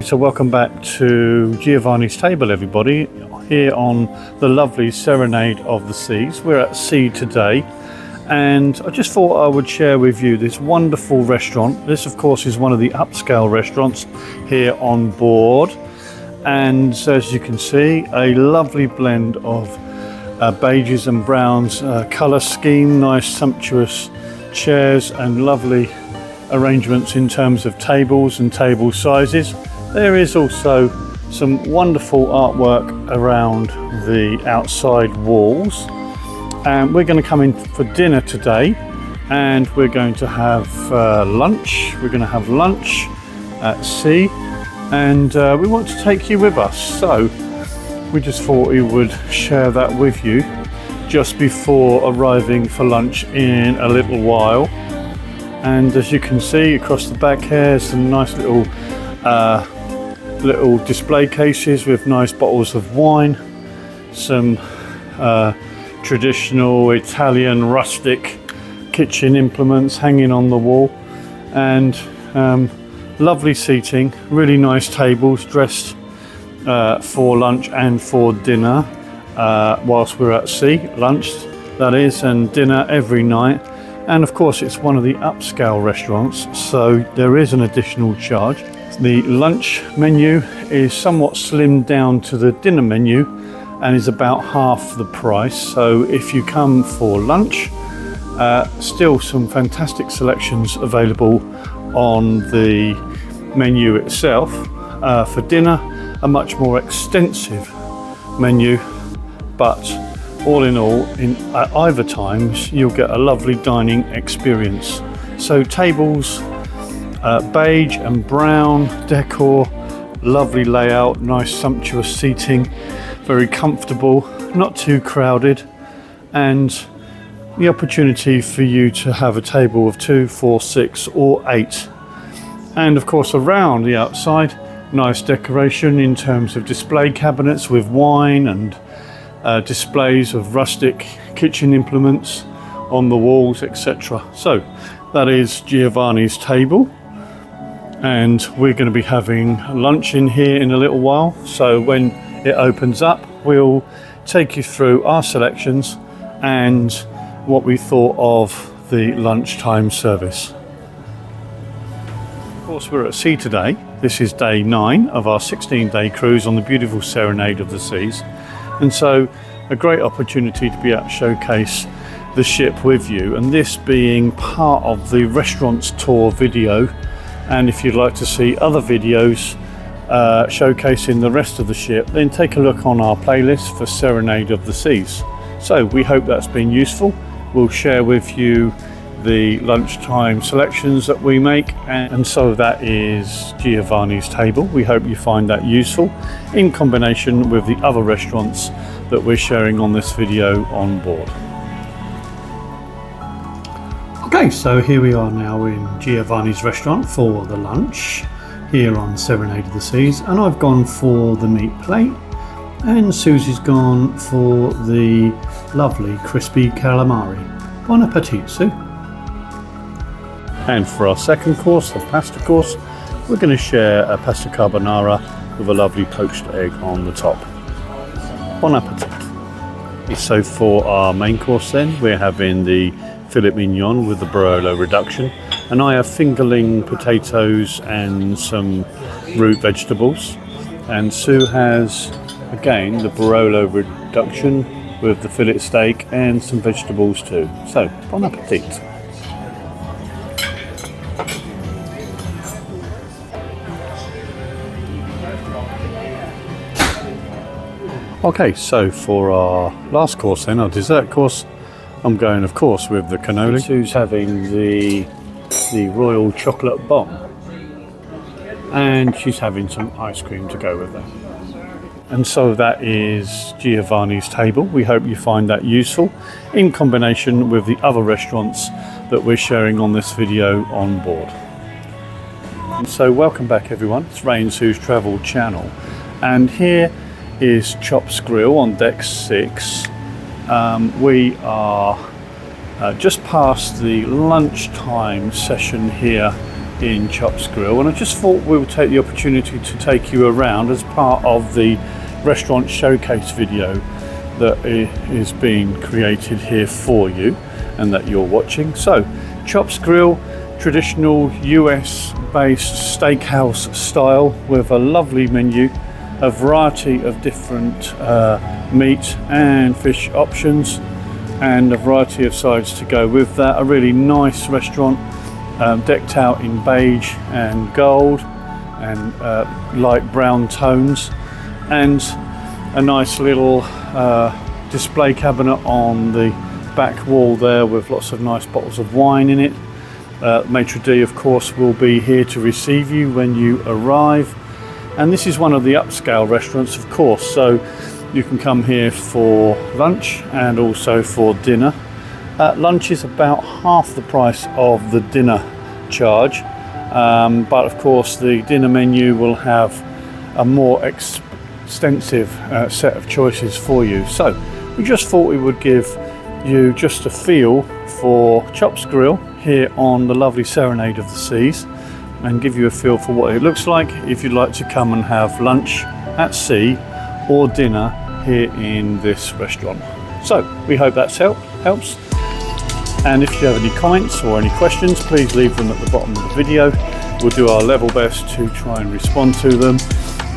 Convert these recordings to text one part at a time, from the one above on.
So welcome back to Giovanni's table, everybody, here on the lovely Serenade of the Seas. We're at sea today, and I just thought I would share with you this wonderful restaurant. This of course is one of the upscale restaurants here on board, and as you can see, a lovely blend of beiges and browns colour scheme, nice sumptuous chairs and lovely arrangements in terms of tables and table sizes. There is also some wonderful artwork around the outside walls, and we're going to come in for dinner today, and we're going to have lunch. We're going to have lunch at sea, and we want to take you with us, so we just thought we would share that with you just before arriving for lunch in a little while. And as you can see across the back here, some nice little display cases with nice bottles of wine, some traditional Italian rustic kitchen implements hanging on the wall, and lovely seating, really nice tables dressed for lunch and for dinner whilst we're at sea. Lunch, that is, and dinner every night. And of course it's one of the upscale restaurants, so there is an additional charge. The lunch menu is somewhat slimmed down to the dinner menu and is about half the price. So if you come for lunch, still some fantastic selections available on the menu itself. For dinner, a much more extensive menu, but all in all, at either times, you'll get a lovely dining experience. So tables, beige and brown decor, lovely layout, nice sumptuous seating, very comfortable, not too crowded, and the opportunity for you to have a table of 2, 4, 6 or 8. And of course around the outside, nice decoration in terms of display cabinets with wine and displays of rustic kitchen implements on the walls, etc. So that is Giovanni's table, and we're going to be having lunch in here in a little while. So when it opens up, we'll take you through our selections and what we thought of the lunchtime service. Of course, we're at sea today. This is day 9 of our 16-day cruise on the beautiful Serenade of the Seas. And so a great opportunity to be able to showcase the ship with you, and this being part of the restaurant's tour video. And if you'd like to see other videos showcasing the rest of the ship, then take a look on our playlist for Serenade of the Seas. So we hope that's been useful. We'll share with you the lunchtime selections that we make, and so that is Giovanni's table. We hope you find that useful in combination with the other restaurants that we're sharing on this video on board. Okay, so here we are now in Giovanni's restaurant for the lunch here on Serenade of the Seas, and I've gone for the meat plate, and Susie's gone for the lovely crispy calamari. Bon appetit, Sue. And for our second course, the pasta course, we're going to share a pasta carbonara with a lovely poached egg on the top. Bon appetit. So for our main course then, we're having the filet mignon with the Barolo reduction, and I have fingerling potatoes and some root vegetables, and Sue has again the Barolo reduction with the fillet steak and some vegetables too. So bon appetit. Okay, so for our last course then, our dessert course, I'm going of course with the cannoli. Sue's having the royal chocolate bomb, and she's having some ice cream to go with that. And so that is Giovanni's table. We hope you find that useful in combination with the other restaurants that we're sharing on this video on board. And so welcome back everyone, it's Ray and Sue's Travel Channel, and here is Chops Grille on deck 6. We are just past the lunchtime session here in Chops Grille, and I just thought we would take the opportunity to take you around as part of the restaurant showcase video that is being created here for you and that you're watching. So Chops Grille, traditional US based steakhouse style with a lovely menu, a variety of different meat and fish options, and a variety of sides to go with that. A really nice restaurant, decked out in beige and gold and light brown tones, and a nice little display cabinet on the back wall there with lots of nice bottles of wine in it. Maitre d', of course, will be here to receive you when you arrive, and this is one of the upscale restaurants, of course, so you can come here for lunch and also for dinner. Lunch is about half the price of the dinner charge, but of course the dinner menu will have a more extensive set of choices for you. So we just thought we would give you just a feel for Chops Grille here on the lovely Serenade of the Seas, and give you a feel for what it looks like if you'd like to come and have lunch at sea or dinner here in this restaurant. So we hope that's helps, and if you have any comments or any questions, please leave them at the bottom of the video. We'll do our level best to try and respond to them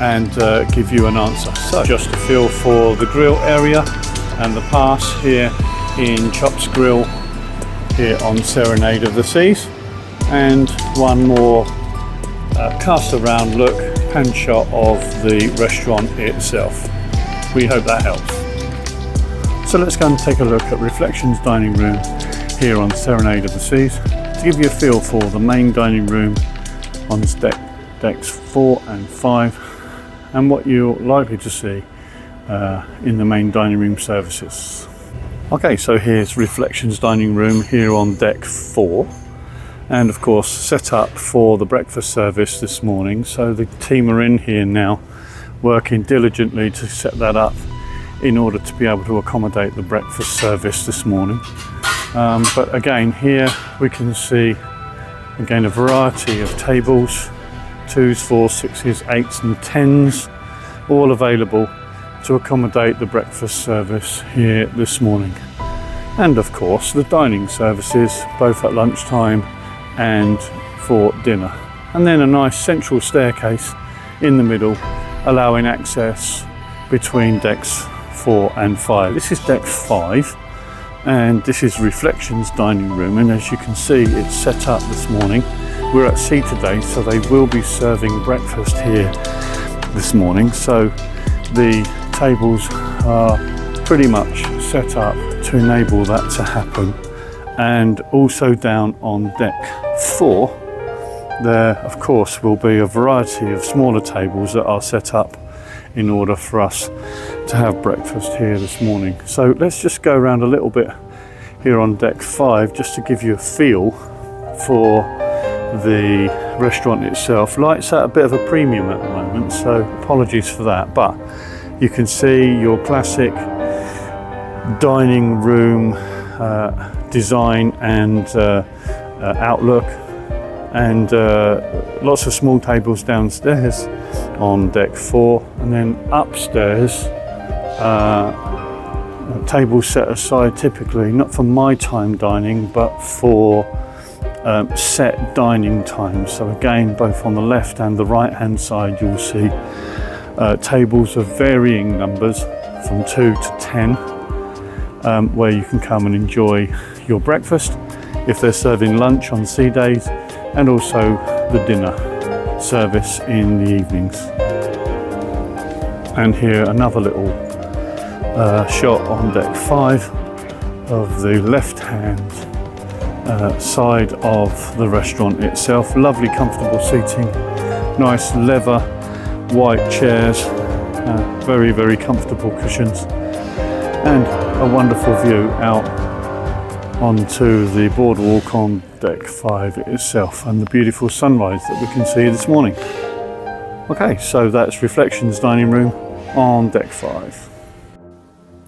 and give you an answer. So just a feel for the grill area and the pass here in Chops Grille here on Serenade of the Seas, and one more cast around look, pan shot of the restaurant itself. We hope that helps. So let's go and take a look at Reflections Dining Room here on Serenade of the Seas to give you a feel for the main dining room on decks 4 and 5, and what you're likely to see in the main dining room services. Okay, so here's Reflections Dining Room here on deck 4, and of course set up for the breakfast service this morning. So the team are in here now working diligently to set that up in order to be able to accommodate the breakfast service this morning. But again, here we can see again a variety of tables, 2s, 4s, 6s, 8s and 10s, all available to accommodate the breakfast service here this morning. And of course the dining services, both at lunchtime and for dinner. And then a nice central staircase in the middle, allowing access between decks 4 and 5. This is deck 5, and this is Reflections Dining Room, and as you can see, it's set up this morning. We're at sea today, so they will be serving breakfast here this morning. So the tables are pretty much set up to enable that to happen. And also down on deck 4, there of course will be a variety of smaller tables that are set up in order for us to have breakfast here this morning. So let's just go around a little bit here on deck 5 just to give you a feel for the restaurant itself. Lights at a bit of a premium at the moment, so apologies for that, but you can see your classic dining room design and outlook, and lots of small tables downstairs on deck 4, and then upstairs tables set aside typically not for my time dining but for set dining times. So again, both on the left and the right hand side you'll see tables of varying numbers from 2 to 10 where you can come and enjoy your breakfast if they're serving lunch on sea days, and also the dinner service in the evenings. And here another little shot on deck 5 of the left hand side of the restaurant itself. Lovely comfortable seating, nice leather white chairs, very, very comfortable cushions, and a wonderful view out onto the boardwalk on deck 5 itself, and the beautiful sunrise that we can see this morning. Okay, so that's Reflections Dining Room on deck 5.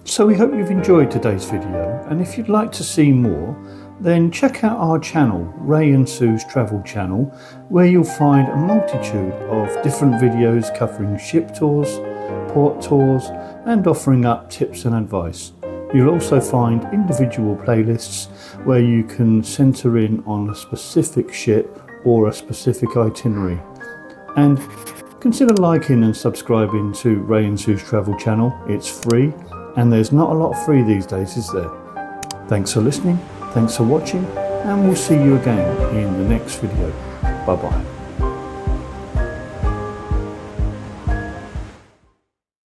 So we hope you've enjoyed today's video, and if you'd like to see more, then check out our channel, Ray and Sue's Travel Channel, where you'll find a multitude of different videos covering ship tours, port tours, and offering up tips and advice. You'll also find individual playlists where you can centre in on a specific ship or a specific itinerary. And consider liking and subscribing to Ray and Sue's Travel Channel. It's free, and there's not a lot free these days, is there? Thanks for listening, thanks for watching, and we'll see you again in the next video. Bye bye.